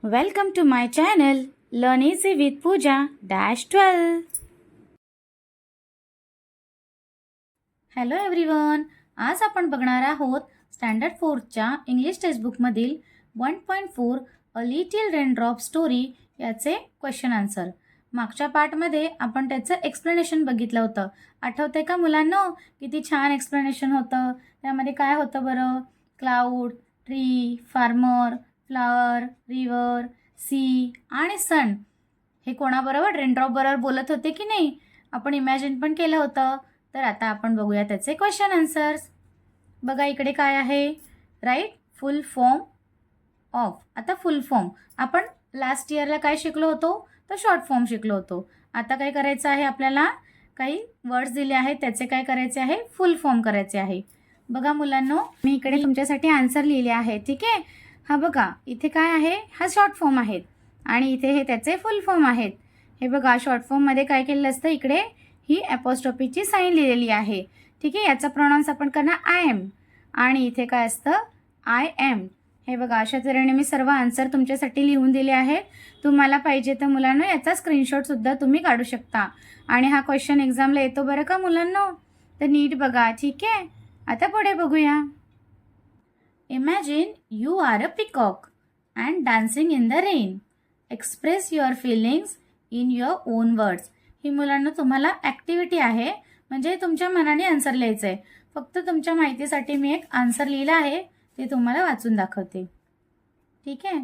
Welcome to my channel Learn Easy with Pooja-12. Hello everyone, आज आपण बघणार आहोत स्टँडर्ड 4च्या इंग्लिश टेक्स्टबुकमधील 1.4 अ लिटिल रेनड्रॉप स्टोरी याचे क्वेश्चन आन्सर. मागच्या पार्टमध्ये आपण त्याचं एक्सप्लेनेशन बघितलं होतं. आठवतंय का मुलांनो? किती छान एक्सप्लेनेशन होतं. त्यामध्ये काय होतं बरं? Cloud, tree, farmer, flower, river, sea आणि सन हे कोणाबरोबर? रेनड्रॉप बरोबर बोलत होते की नाही? आपण इमॅजिन पण केलं होतं. तर आता आपण बघूया त्याचे क्वेश्चन आन्सर्स. बघा इकडे काय आहे? Write full form of. आता फुल फॉर्म आपण लास्ट इयरला काय शिकलो होतो? तर शॉर्ट फॉर्म शिकलो होतो. आता काय करायचं आहे? आपल्याला काही वर्ड्स दिले आहेत, त्याचे काय करायचे आहे? फुल फॉर्म करायचे आहे. बघा मुलांनो, मी इकडे तुमच्यासाठी आन्सर लिहिले आहे. ठीक आहे. हा बघा इथे काय आहे? हा शॉर्ट फॉर्म आहेत आणि इथे हे त्याचे फुल फॉर्म आहेत. हे बघा शॉर्ट फॉर्ममध्ये काय केलेलं असतं? इकडे ही ॲपॉस्ट्रॉफीची साईन लिहिलेली आहे. ठीक आहे. याचा प्रोनाउन्स आपण करणार आय एम आणि इथे काय असतं? I am. हे बघा अशा तऱ्हेने मी सर्व आन्सर तुमच्यासाठी लिहून दिले आहेत. तुम्हाला पाहिजे तर मुलांनो याचा स्क्रीनशॉटसुद्धा तुम्ही काढू शकता. आणि हा क्वेश्चन एक्झामला येतो बरं का मुलांनो? तर नीट बघा. ठीक आहे. आता पुढे बघूया. Imagine you are a peacock and dancing in the rain. Express your feelings in your own words. ही मुलांना तुम्हाला ॲक्टिव्हिटी आहे, म्हणजे तुमच्या मनाने आन्सर लिहायचं आहे. फक्त तुमच्या माहितीसाठी मी एक आन्सर लिहिला आहे, ते तुम्हाला वाचून दाखवते. ठीक आहे.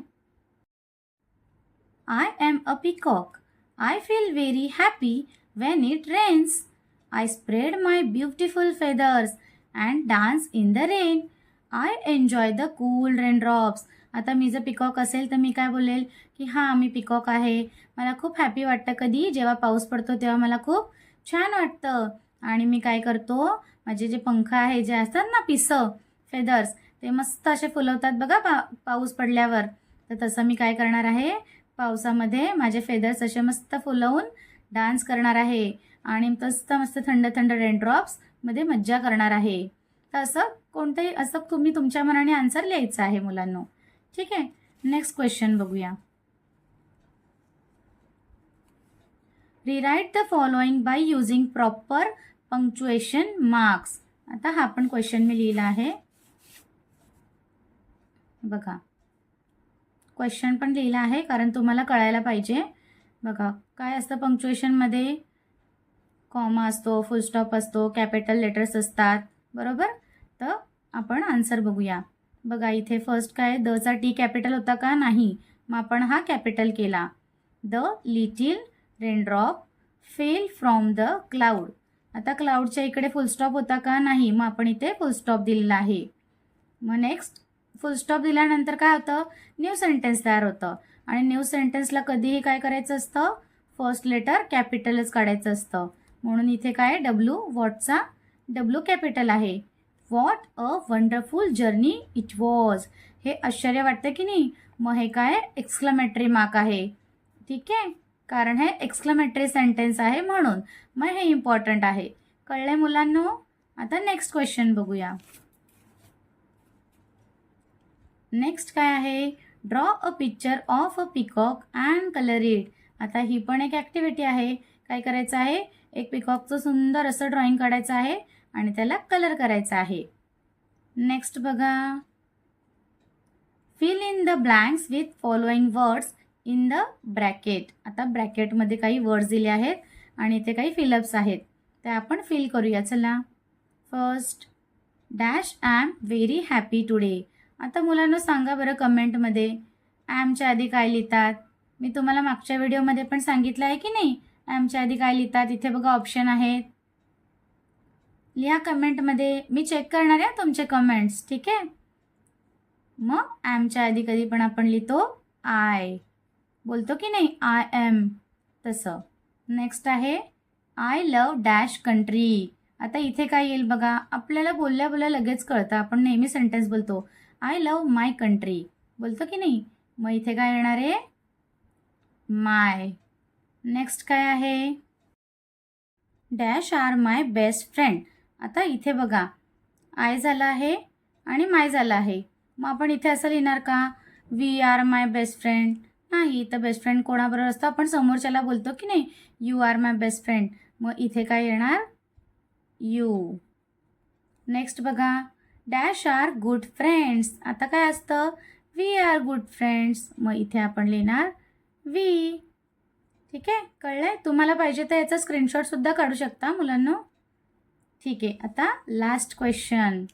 I am a peacock. I feel very happy when it rains. I spread my beautiful feathers and dance in the rain. I enjoy the cool raindrops. आता मी जर पिकॉक असेल तर मी काय बोलेल की हां मी पिकॉक आहे. मला खूप हॅपी वाटतं कधी जेव्हा पाऊस पडतो तेव्हा मला खूप छान वाटतं. आणि मी काय करतो? माझे जे पंख आहे जे असतात ना पिसं फेदर्स ते मस्त असे फुलवतात बघा पाऊस पडल्यावर. तर तसं मी काय करणार आहे? पावसामध्ये माझे फेदर्स असे मस्त फुलवून डान्स करणार आहे आणि मस्त मस्त थंड थंड रेनड्रॉप्समध्ये मज्जा करणार आहे. तर असं कोणतंही असं तुम्ही तुमच्या मनाने आन्सर लिहायचं आहे मुलांनो. ठीक आहे. नेक्स्ट क्वेश्चन बघूया. Rewrite the following by using proper punctuation marks. आता हा पण क्वेश्चन मी लिहिला आहे बघा. क्वेश्चन पण लिहिला आहे कारण तुम्हाला कळायला पाहिजे. बघा काय असतं पंक्च्युएशनमध्ये? कॉमा असतो, फुल स्टॉप असतो, कॅपिटल लेटर्स असतात बरोबर. तर आपण आन्सर बघूया. बघा इथे फर्स्ट काय? दचा टी कॅपिटल होता का? नाही. मग आपण हा कॅपिटल केला. The little raindrop fell from the cloud. आता क्लाउडच्या इकडे फुल स्टॉप होता का? नाही. मग आपण इथे फुल स्टॉप दिलेला आहे. मग नेक्स्ट फुल स्टॉप दिल्यानंतर काय होतं? न्यू सेंटेन्स तयार होतं. आणि न्यू सेंटेन्सला कधीही काय करायचं असतं? फर्स्ट लेटर कॅपिटलच काढायचं असतं. म्हणून इथे काय? डब्ल्यू. व्हॉटचा डब्ल्यू कॅपिटल आहे. What a wonderful journey it was. हे आश्चर्य वाटतं की नाही? मग हे काय? एक्सक्लेमेटरी मार्क आहे. ठीक आहे. कारण हे एक्सक्लेमेटरी सेंटेन्स आहे म्हणून. मग हे इम्पॉर्टंट आहे. कळलंय मुलांनो? आता नेक्स्ट क्वेश्चन बघूया. नेक्स्ट काय आहे? Draw a picture of a peacock and colour it. आता ही पण एक ॲक्टिव्हिटी आहे. काय करायचं आहे? एक पिकॉकचं सुंदर असं ड्रॉइंग काढायचं आहे आणि त्याला कलर करायचा आहे. नेक्स्ट बघा. Fill in the blanks with following words in the bracket. आता ब्रॅकेटमध्ये काही वर्ड्स दिले आहेत आणि इथे काही फिलअप्स आहेत, ते आपण फिल करूया. चला. First dash I am very happy today. आता मुलांना सांगा बरं कमेंटमध्ये ॲमच्या आधी काय लिहितात? मी तुम्हाला मागच्या व्हिडिओमध्ये पण सांगितलं आहे की नाही ॲमच्या आधी काय लिहितात. इथे बघा ऑप्शन आहेत. लिहा कमेंटमध्ये. मी चेक करणार आहे तुमचे कमेंट्स. ठीक आहे. मग ॲमच्या आधी कधी पण आपण लिहितो आय. बोलतो की नाही आय एम तसं. नेक्स्ट आहे आय लव डॅश कंट्री. आता इथे काय येईल बघा? आपल्याला बोलल्या बोलल्या लगेच कळतं. आपण नेहमी सेंटेन्स बोलतो आय लव माय कंट्री. बोलतो की नाही? मग इथे काय येणार आहे? माय. नेक्स्ट काय आहे? Dash R my best friend. आता इथे बघा आय झालं आहे आणि माय झालं आहे. मग आपण इथे असं लिहिणार का? We are my best friend नाही. तर बेस्ट फ्रेंड कोणाबरोबर असतं? आपण समोरच्याला बोलतो की नाही, you are my best friend. मग इथे काय येणार? यू. नेक्स्ट बघा, डॅश आर गुड फ्रेंड्स. आता काय असतं? We are good friends. मग इथे आपण लिहिणार वी. ठीक आहे, कळलंय? तुम्हाला पाहिजे तर याचा स्क्रीनशॉटसुद्धा काढू शकता मुलांनो. ठीक आहे, आता last question.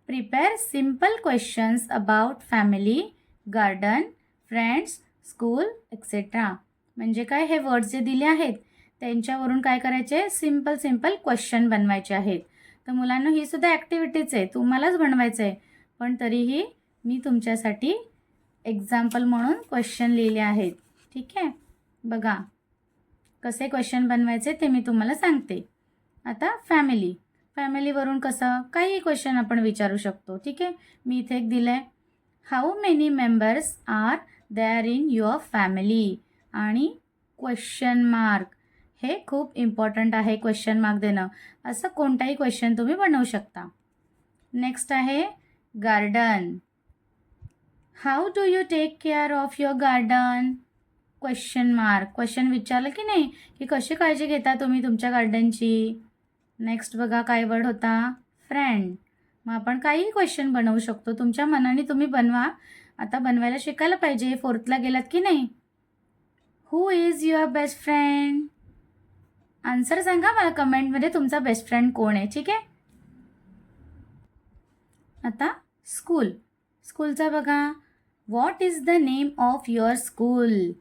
Prepare simple questions about family, garden, friends, school etcetera. म्हणजे काय, हे वर्ड्स जे दिले आहेत त्यांच्यावरून काय करायचे? सिम्पल क्वेश्चन बनवायचे आहेत. तर मुलांना ही सुद्धा ॲक्टिव्हिटीच आहे, तुम्हालाच बनवायचं आहे. पण तरीही मी तुमच्यासाठी एक्झाम्पल म्हणून क्वेश्चन लिहिले आहेत. ठीक आहे, बघा कसे क्वेश्चन बनवायचे ते मी तुम्हाला सांगते. आता फॅमिलीवरून कसं काही क्वेश्चन आपण विचारू शकतो. ठीक आहे, मी इथे एक दिलं आहे, how many members are there in your family. आणि क्वेश्चन मार्क, हे खूप इम्पॉर्टंट आहे क्वेश्चन मार्क देणं. असं कोणताही क्वेश्चन तुम्ही बनवू शकता. नेक्स्ट आहे garden. How do you take care of your garden? Question mark. Question विचारलं की नाही, की कशी काळजी घेता तुम्ही तुमच्या गार्डनची. नेक्स्ट बघा काय वर्ड होता? फ्रेंड. मग आपण काहीही क्वेश्चन बनवू शकतो, तुमच्या मनाने तुम्ही बनवा. आता बनवायला शिकायला पाहिजे. फोर्थला गेलात की नाही. Who is your best friend? Answer सांगा मला कमेंटमध्ये, तुमचा बेस्ट फ्रेंड कोण आहे. ठीक आहे, आता स्कूलचा बघा, what is the name of your school?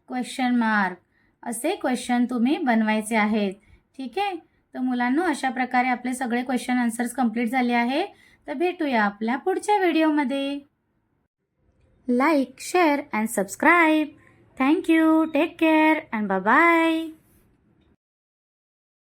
Question mark. असे क्वेश्चन तुम्ही बनवायचे आहेत. ठीक आहे, तर मुलांनो अशा प्रकारे आपले सगळे क्वेश्चन आन्सर्स कंप्लीट झाले आहे. तर भेटूया आपल्या पुढच्या व्हिडिओमध्ये. Like, share and subscribe. Thank you. Take care and bye bye.